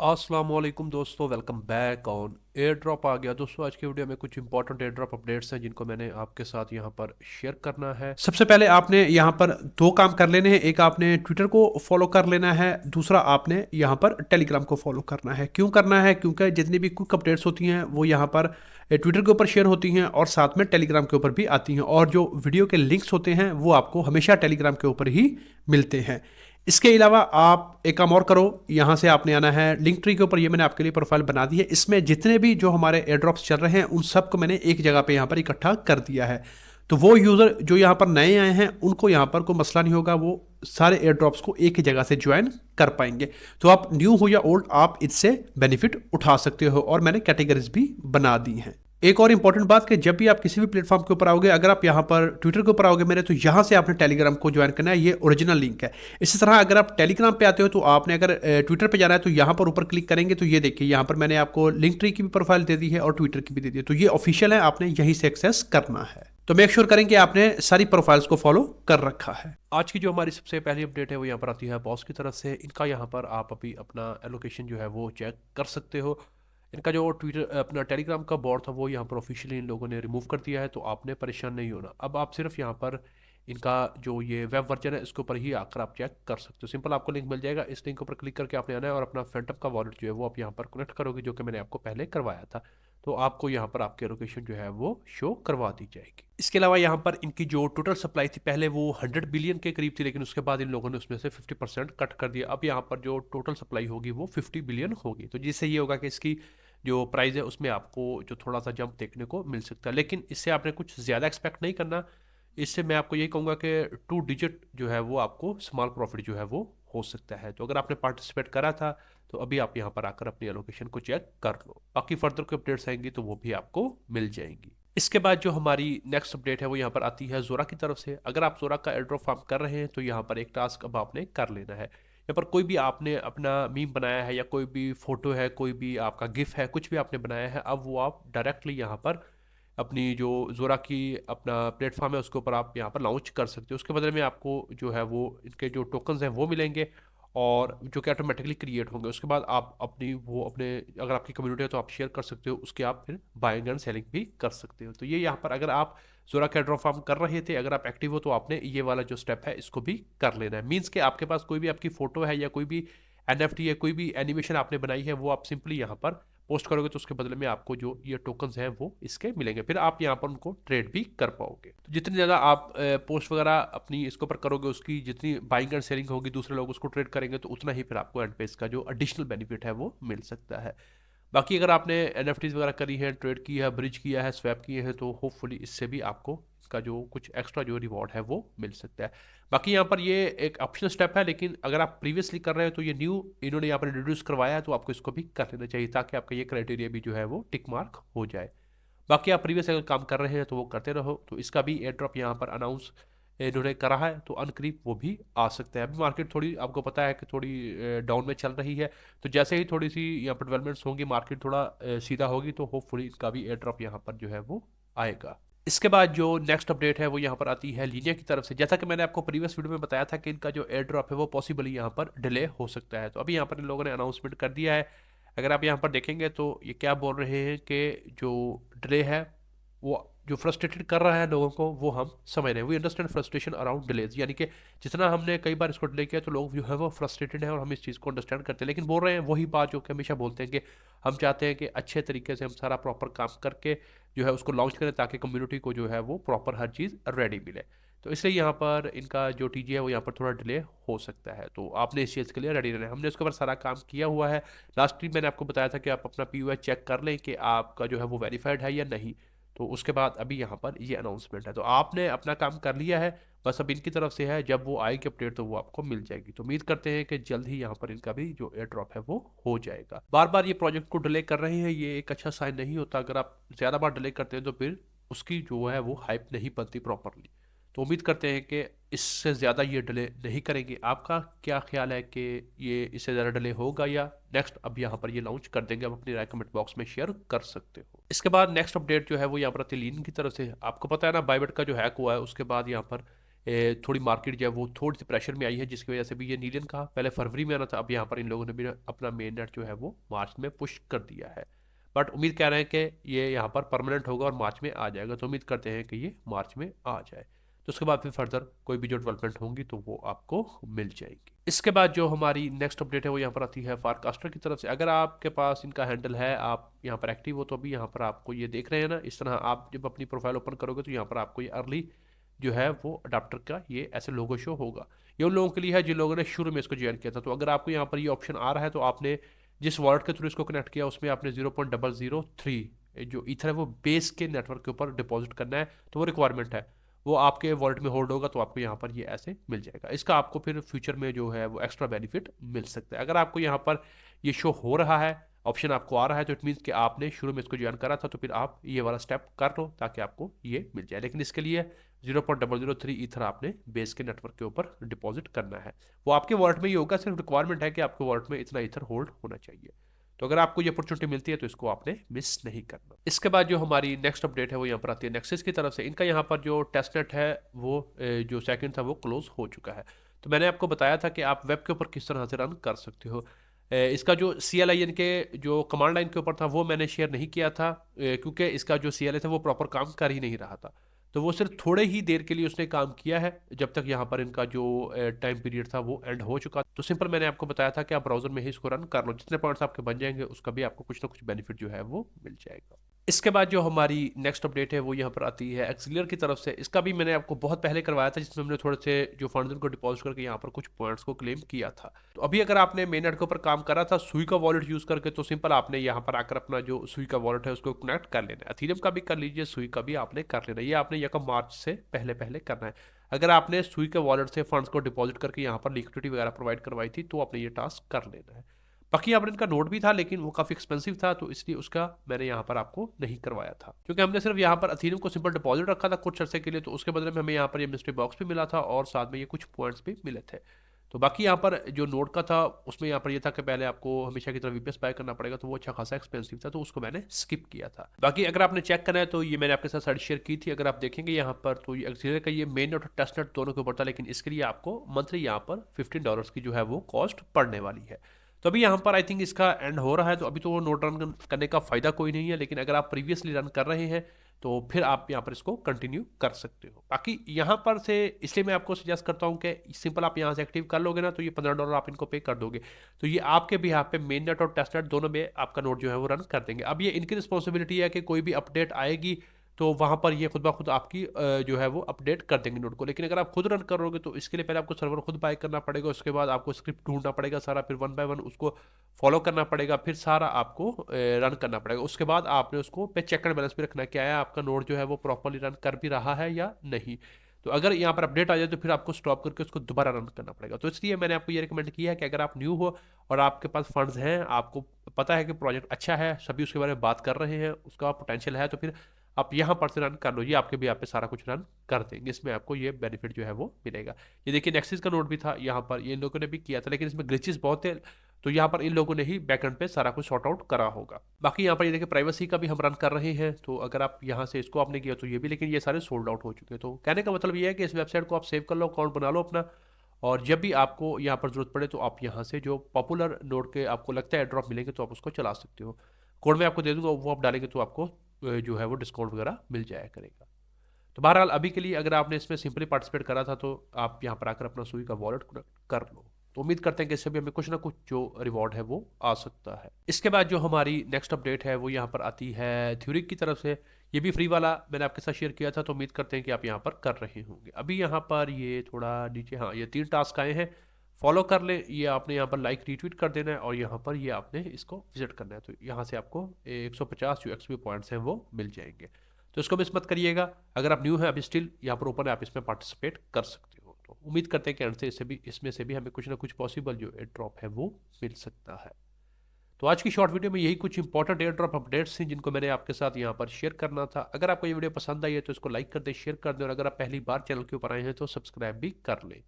अस्सलाम वालेकुम दोस्तों, welcome back on air drop आ गया। दोस्तों आज की वीडियो में कुछ इंपॉर्टेंट एयर ड्रॉप अपडेट्स हैं जिनको मैंने आपके साथ यहाँ पर शेयर करना है। सबसे पहले आपने यहाँ पर दो काम कर लेने हैं। एक आपने ट्विटर को फॉलो कर लेना है, दूसरा आपने यहाँ पर टेलीग्राम को फॉलो करना है। क्यों करना है? क्योंकि जितनी भी क्विक अपडेट्स होती हैं वो यहाँ पर ट्विटर के ऊपर शेयर होती हैं और साथ में टेलीग्राम के ऊपर भी आती हैं, और जो वीडियो के लिंक्स होते हैं वो आपको हमेशा टेलीग्राम के ऊपर ही मिलते हैं। इसके अलावा आप एक काम और करो, यहाँ से आपने आना है लिंक ट्री के ऊपर। ये मैंने आपके लिए प्रोफाइल बना दी है। इसमें जितने भी जो हमारे एयर ड्रॉप्स चल रहे हैं उन सब को मैंने एक जगह पे यहाँ पर इकट्ठा कर दिया है। तो वो यूज़र जो यहाँ पर नए आए हैं उनको यहाँ पर कोई मसला नहीं होगा, वो सारे एयर ड्रॉप्स को एक ही जगह से ज्वाइन कर पाएंगे। तो आप न्यू हो या ओल्ड, आप इससे बेनिफिट उठा सकते हो, और मैंने कैटेगरीज भी बना दी हैं। एक और इंपॉर्टेंट बात कि जब भी आप किसी भी प्लेटफॉर्म के ऊपर आओगे, अगर आप यहाँ पर ट्विटर के ऊपर आओगे मेरे, तो यहाँ से आपने टेलीग्राम को ज्वाइन करना है। ये ओरिजिनल लिंक है। इसी तरह अगर आप टेलीग्राम पे आते हो तो आपने अगर ट्विटर पे जाना है तो यहाँ पर ऊपर क्लिक करेंगे तो ये देखिए यहाँ पर मैंने आपको लिंक ट्री की भी प्रोफाइल दे दी है और ट्विटर की भी दे दी है। तो ये ऑफिशियल है, आपने यहीं से एक्सेस करना है। तो मेक श्योर करें कि आपने सारी प्रोफाइल्स को फॉलो कर रखा है। आज की जो हमारी सबसे पहली अपडेट है वो यहाँ पर आती है बॉस की तरफ से। इनका यहाँ पर आप अभी अपना एलोकेशन जो है वो चेक कर सकते हो। इनका जो ट्विटर अपना टेलीग्राम का बॉट था वो यहाँ पर ऑफिशियली इन लोगों ने रिमूव कर दिया है, तो आपने परेशान नहीं होना। अब आप सिर्फ यहाँ पर इनका जो ये वेब वर्जन है इसके ऊपर ही आकर आप चेक कर सकते हो। सिंपल आपको लिंक मिल जाएगा, इस लिंक पर क्लिक करके आपने आना है और अपना फैंटम का वॉलेट जो है वो आप यहाँ पर कनेक्ट करोगे, जो कि मैंने आपको पहले करवाया था। तो आपको यहाँ पर आपकी लोकेशन जो है वो शो करवा दी जाएगी। इसके अलावा यहाँ पर इनकी जो टोटल सप्लाई थी पहले वो 100 बिलियन के करीब थी, लेकिन उसके बाद इन लोगों ने उसमें से 50% कट कर दिया। अब यहाँ पर जो टोटल सप्लाई होगी वो 50 बिलियन होगी, तो जिससे ये होगा कि इसकी जो प्राइस है उसमें आपको जो थोड़ा सा जंप देखने को मिल सकता है। लेकिन इससे आपने कुछ ज़्यादा एक्सपेक्ट नहीं करना। इससे मैं आपको यही कहूँगा कि 2 डिजिट जो है वो आपको स्मॉल प्रॉफिट जो है वो हो सकता है। तो अगर आपने पार्टिसिपेट करा था तो अभी आप यहाँ पर आकर अपनी एलोकेशन को चेक कर लो। बाकी फर्दर कोई अपडेट्स आएंगी तो वो भी आपको मिल जाएंगी। इसके बाद जो हमारी नेक्स्ट अपडेट है वो यहाँ पर आती है जोरा की तरफ से। अगर आप जोरा का एयरड्रॉप फार्म कर रहे हैं तो यहाँ पर एक टास्क अब आपने कर लेना है। यहाँ पर कोई भी आपने अपना मीम बनाया है या कोई भी फोटो है, कोई भी आपका गिफ है, कुछ भी आपने बनाया है, अब वो आप डायरेक्टली यहाँ पर अपनी जो जोरा की अपना प्लेटफॉर्म है उसके ऊपर आप यहाँ पर लॉन्च कर सकते हो। उसके बदले में आपको जो है वो इनके जो टोकन्स हैं वो मिलेंगे, और जो कि ऑटोमेटिकली क्रिएट होंगे। उसके बाद आप अपनी वो अपने अगर आपकी कम्युनिटी है तो आप शेयर कर सकते हो, उसके आप फिर बाइंग एंड सेलिंग भी कर सकते हो। तो ये यहाँ पर अगर आप जोरा का ड्रॉप फार्म कर रहे थे, अगर आप एक्टिव हो तो आपने ये वाला जो स्टेप है इसको भी कर लेना है। मीन्स कि आपके पास कोई भी आपकी फोटो है या कोई भी एनएफटी है, कोई भी एनिमेशन आपने बनाई है, वो आप सिंपली यहाँ पर पोस्ट करोगे तो उसके बदले में आपको जो ये टोकन्स हैं वो इसके मिलेंगे। फिर आप यहाँ पर उनको ट्रेड भी कर पाओगे। तो जितनी ज़्यादा आप पोस्ट वगैरह अपनी इसके ऊपर करोगे, उसकी जितनी बाइंग एंड सेलिंग होगी, दूसरे लोग उसको ट्रेड करेंगे, तो उतना ही फिर आपको एंड पे इसका जो एडिशनल बेनिफिट है वो मिल सकता है। बाकी अगर आपने एनएफटीज वगैरह करी है, ट्रेड किया है, ब्रिज किया है, स्वैप किए हैं, तो होपफुली इससे भी आपको इसका जो कुछ एक्स्ट्रा जो रिवॉर्ड है वो मिल सकता है। बाकी यहाँ पर ये एक ऑप्शनल स्टेप है, लेकिन अगर आप प्रीवियसली कर रहे हो तो ये न्यू इन्होंने यहाँ पर इंट्रोड्यूस करवाया है, तो आपको इसको भी कर लेना चाहिए ताकि आपका ये क्राइटेरिया भी जो है वो टिक मार्क हो जाए। बाकी आप प्रीवियस अगर काम कर रहे हैं तो वो करते रहो। तो इसका भी एयर ड्रॉप यहाँ पर अनाउंस इन्होंने करा है, तो अनकरीब वो भी आ सकता है। अभी मार्केट थोड़ी आपको पता है कि थोड़ी डाउन में चल रही है, तो जैसे ही थोड़ी सी यहाँ पर डेवलपमेंट्स होंगी, मार्केट थोड़ा सीधा होगी, तो होपफुली इसका भी एयर ड्रॉप यहाँ पर जो है वो आएगा। इसके बाद जो नेक्स्ट अपडेट है वो यहाँ पर आती है लीनिया की तरफ से। जैसा कि मैंने आपको प्रीवियस वीडियो में बताया था कि इनका जो एयर ड्रॉप है वो पॉसिबली यहाँ पर डिले हो सकता है, तो अभी यहाँ पर इन लोगों ने अनाउंसमेंट कर दिया है। अगर आप यहाँ पर देखेंगे तो ये क्या बोल रहे हैं कि जो डिले है वो जो फ्रस्ट्रेटेड कर रहा है लोगों को वो हम समझ रहे हैं। We understand frustration around delays, यानी कि जितना हमने कई बार इसको डिले किया तो लोग जो है वो फ्रस्ट्रेटेड है, और हम इस चीज़ को अंडरस्टैंड करते हैं। लेकिन बोल रहे हैं वही बात जो कि हमेशा बोलते हैं कि हम चाहते हैं कि अच्छे तरीके से हम सारा प्रॉपर काम करके जो है उसको लॉन्च करें ताकि कम्युनिटी को जो है वो प्रॉपर हर चीज़ रेडी मिले। तो इसलिए यहाँ पर इनका जो टीजी है वो यहाँ पर थोड़ा डिले हो सकता है, तो आपने इस चीज़ के लिए रेडी रहना है। हमने उसके ऊपर सारा काम किया हुआ है। लास्ट वीक मैंने आपको बताया था कि आप अपना पीयूआई चेक कर लें कि आपका जो है वो वेरीफाइड है या नहीं। तो उसके बाद अभी यहाँ पर ये अनाउंसमेंट है, तो आपने अपना काम कर लिया है, बस अब इनकी तरफ से है, जब वो आएगी अपडेट तो वो आपको मिल जाएगी। तो उम्मीद करते हैं कि जल्द ही यहाँ पर इनका भी जो एयर ड्रॉप है वो हो जाएगा। बार बार ये प्रोजेक्ट को डिले कर रहे हैं, ये एक अच्छा साइन नहीं होता। अगर आप ज़्यादा बार डिले करते हैं तो फिर उसकी जो है वो हाइप नहीं बनती प्रॉपरली। तो उम्मीद करते हैं कि इससे ज़्यादा ये डिले नहीं करेंगे। आपका क्या ख्याल है कि ये इससे ज़्यादा डिले होगा या नेक्स्ट अब यहाँ पर ये लॉन्च कर देंगे? आप अपनी राय कमेंट बॉक्स में शेयर कर सकते हो। इसके बाद नेक्स्ट अपडेट जो है वो यहाँ पर आती है लीन की तरफ से। आपको पता है ना, बाइबिट का जो हैक हुआ है उसके बाद यहाँ पर थोड़ी मार्केट जो है वो थोड़ी सी प्रेशर में आई है, जिसकी वजह से भी ये नीलियन का पहले फरवरी में आना था, अब यहाँ पर इन लोगों ने भी अपना मेन नेट जो है वो मार्च में पुश कर दिया है। बट उम्मीद कर रहे हैं कि ये यहाँ पर परमानेंट होगा और मार्च में आ जाएगा, तो उम्मीद करते हैं कि ये मार्च में आ जाए। तो उसके बाद फिर फर्दर कोई भी जो डेवलपमेंट होंगी तो वो आपको मिल जाएगी। इसके बाद जो हमारी नेक्स्ट अपडेट है वो यहाँ पर आती है फारकास्टर की तरफ से। अगर आपके पास इनका हैंडल है, आप यहाँ पर एक्टिव हो, तो अभी यहाँ पर आपको ये देख रहे हैं ना, इस तरह आप जब अपनी प्रोफाइल ओपन करोगे तो यहाँ पर आपको ये अर्ली जो है वो अडाप्टर का ये ऐसे लोगो शो होगा। ये उन लोगों के लिए है जिन लोगों ने शुरू में इसको ज्वाइन किया था। तो अगर आपको यहाँ पर ये ऑप्शन आ रहा है तो आपने जिस वॉलेट के थ्रू इसको कनेक्ट किया उसमें आपने 0.003 जो ईथर है वो बेस के नेटवर्क के ऊपर डिपॉजिट करना है, तो वो रिक्वायरमेंट है, वो आपके वॉलेट में होल्ड होगा, तो आपको यहाँ पर ये ऐसे मिल जाएगा। इसका आपको फिर फ्यूचर में जो है वो एक्स्ट्रा बेनिफिट मिल सकता है। अगर आपको यहाँ पर ये शो हो रहा है, ऑप्शन आपको आ रहा है, तो इट मीन्स कि आपने शुरू में इसको ज्वाइन करा था, तो फिर आप ये वाला स्टेप कर लो ताकि आपको ये मिल जाए। लेकिन इसके लिए 0.003 ईथर आपने बेस के नेटवर्क के ऊपर डिपॉजिट करना है। वो आपके वॉलेट में ही होगा, सिर्फ रिक्वायरमेंट है कि आपके वॉलेट में इतना ईथर होल्ड होना चाहिए। तो अगर आपको ये अपॉर्चुनिटी मिलती है तो इसको आपने मिस नहीं करना। इसके बाद जो हमारी नेक्स्ट अपडेट है वो यहाँ पर आती है नेक्सिस की तरफ से। इनका यहाँ पर जो टेस्टनेट है वो जो सेकंड था वो क्लोज हो चुका है। तो मैंने आपको बताया था कि आप वेब के ऊपर किस तरह से रन कर सकते हो। इसका जो CLIN के जो कमांड लाइन के ऊपर था वो मैंने शेयर नहीं किया था, क्योंकि इसका जो CLI था वो प्रॉपर काम कर ही नहीं रहा था। तो वो सिर्फ थोड़े ही देर के लिए उसने काम किया है, जब तक यहाँ पर इनका जो टाइम पीरियड था वो एंड हो चुका। तो सिंपल मैंने आपको बताया था कि आप ब्राउजर में ही इसको रन कर लो, जितने पॉइंट्स आपके बन जाएंगे उसका भी आपको कुछ ना कुछ बेनिफिट जो है वो मिल जाएगा। इसके बाद जो हमारी नेक्स्ट अपडेट है वो यहाँ पर आती है एक्सिलियर की तरफ से। इसका भी मैंने आपको बहुत पहले करवाया था, जिसमें हमने थोड़े से जो फंड्स उनको डिपॉजिट करके यहाँ पर कुछ पॉइंट्स को क्लेम किया था। तो अभी अगर आपने मेन नेट के ऊपर काम करा था सुई का वॉलेट यूज करके, तो सिंपल आपने यहाँ पर आकर अपना जो सुई का वॉलेट है उसको कनेक्ट कर लेना है। एथेरियम का भी कर लीजिए, सुई का भी आपने कर लेना है। ये आपने यकम मार्च से पहले पहले करना है। अगर आपने सुई के वॉलेट से फंड्स को डिपॉजिट करके यहाँ पर लिक्विडिटी वगैरह प्रोवाइड करवाई थी तो आपने ये टास्क कर लेना है। बाकी यहाँ पर इनका नोट भी था, लेकिन वो काफ़ी एक्सपेंसिव था, तो इसलिए उसका मैंने यहाँ पर आपको नहीं करवाया था, क्योंकि हमने सिर्फ यहाँ पर अथीरियम को सिंपल डिपॉजिट रखा था कुछ अर्से के लिए। तो उसके बदले में हमें यहाँ पर ये मिस्ट्री बॉक्स भी मिला था और साथ में ये कुछ पॉइंट्स भी मिले थे। तो बाकी यहाँ पर जो नोट का था उसमें यहाँ पर ये था कि पहले आपको हमेशा की तरह VPS बाय करना पड़ेगा, तो वो अच्छा खासा एक्सपेंसिव था, तो उसको मैंने स्किप किया था। बाकी अगर आपने चेक करना है तो ये मैंने आपके साथ साइड शेयर की थी, अगर आप देखेंगे यहाँ पर तो ये एक्सिलियर का ये मेन नेट और टेस्ट नेट दोनों के ऊपर था, लेकिन इसके लिए आपको मंथली यहाँ पर $15 की जो है वो कॉस्ट पड़ने वाली है। तो अभी यहाँ पर आई थिंक इसका एंड हो रहा है, तो अभी तो वो नोट रन करने का फ़ायदा कोई नहीं है, लेकिन अगर आप प्रीवियसली रन कर रहे हैं तो फिर आप यहाँ पर इसको कंटिन्यू कर सकते हो। बाकी यहाँ पर से इसलिए मैं आपको सजेस्ट करता हूँ कि सिंपल आप यहाँ से एक्टिव कर लोगे ना, तो ये $15 आप इनको पे कर दोगे, तो ये आपके भी यहाँ पे मेन नेट और टेस्ट नेट दोनों में आपका नोट जो है वो रन कर देंगे। अब ये इनकी रिस्पॉन्सिबिलिटी है कि कोई भी अपडेट आएगी तो वहाँ पर ये खुद ब खुद आपकी जो है वो अपडेट कर देंगे नोट को। लेकिन अगर आप खुद रन करोगे तो इसके लिए पहले आपको सर्वर खुद बाय करना पड़ेगा, उसके बाद आपको स्क्रिप्ट ढूंढना पड़ेगा सारा, फिर वन बाय वन उसको फॉलो करना पड़ेगा, फिर सारा आपको रन करना पड़ेगा। उसके बाद आपने उसको पे चेक एंड बैलेंस भी रखना है कि आया आपका नोड जो है वो प्रॉपरली रन कर भी रहा है या नहीं। तो अगर यहाँ पर अपडेट आ जाए तो फिर आपको स्टॉप करके उसको दोबारा रन करना पड़ेगा। तो इसलिए मैंने आपको ये रिकमेंड किया है कि अगर आप न्यू हो और आपके पास फंड्स हैं, आपको पता है कि प्रोजेक्ट अच्छा है, सभी उसके बारे में बात कर रहे हैं, उसका पोटेंशियल है, तो फिर आप यहाँ पर से रन कर लो। ये आपके भी यहाँ पे सारा कुछ रन कर देंगे, इसमें आपको ये बेनिफिट जो है वो मिलेगा। ये देखिए नेक्सिस का नोट भी था यहाँ पर, ये इन लोगों ने भी किया था, लेकिन इसमें ग्लिचेस बहुत थे, तो यहाँ पर इन लोगों ने ही बैकएंड पे सारा कुछ सॉर्ट आउट करा होगा। बाकी यहाँ पर ये देखिए प्राइवेसी का भी हम रन कर रहे हैं, तो अगर आप यहाँ से इसको आपने किया तो ये भी, लेकिन ये सारे सोल्ड आउट हो चुके हैं। तो कहने का मतलब ये है कि इस वेबसाइट को आप सेव कर लो, अकाउंट बना लो अपना, और जब भी आपको यहाँ पर जरूरत पड़े तो आप यहाँ से जो पॉपुलर नोड के आपको लगता है ड्रॉप मिलेंगे तो आप उसको चला सकते हो। कोड में आपको दे दूंगा, वो आप डालेंगे तो आपको जो है वो डिस्काउंट वगैरह मिल जाया करेगा। तो बहरहाल अभी के लिए अगर आपने इसमें सिंपली पार्टिसिपेट करा था तो आप यहाँ पर आकर अपना सुई का वॉलेट कर लो। तो उम्मीद करते हैं कि इससे भी हमें कुछ ना कुछ जो रिवॉर्ड है वो आ सकता है। इसके बाद जो हमारी नेक्स्ट अपडेट है वो यहाँ पर आती है थ्योरिक की तरफ से। ये भी फ्री वाला मैंने आपके साथ शेयर किया था, तो उम्मीद करते हैं कि आप यहाँ पर कर रहे होंगे। अभी यहाँ पर ये थोड़ा नीचे, हाँ ये 3 टास्क आए हैं, फॉलो कर ले, ये आपने यहाँ पर लाइक रीट्वीट कर देना है और यहाँ पर ये आपने इसको विजिट करना है। तो यहाँ से आपको 150 जो XP पॉइंट्स हैं वो मिल जाएंगे, तो इसको मिस मत करिएगा। अगर आप न्यू हैं अभी स्टिल यहाँ पर ओपन है, आप इसमें पार्टिसिपेट कर सकते हो। तो उम्मीद करते हैं कि अंत से इसमें से भी हमें कुछ ना कुछ पॉसिबल जो एयर ड्रॉप है वो मिल सकता है। तो आज की शॉर्ट वीडियो में यही कुछ इंपॉर्टेंट एयर ड्रॉप अपडेट्स हैं जिनको मैंने आपके साथ यहाँ पर शेयर करना था। अगर आपको ये वीडियो पसंद आई है तो इसको लाइक कर दें, शेयर कर दें, और अगर आप पहली बार चैनल के ऊपर आए हैं तो सब्सक्राइब भी कर लें।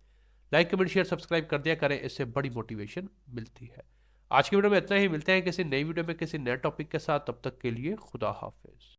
लाइक कमेंट शेयर सब्सक्राइब कर दिया करें, इससे बड़ी मोटिवेशन मिलती है। आज की वीडियो में इतना ही, मिलते हैं किसी नई वीडियो में किसी नए टॉपिक के साथ, तब तक के लिए खुदा हाफिज।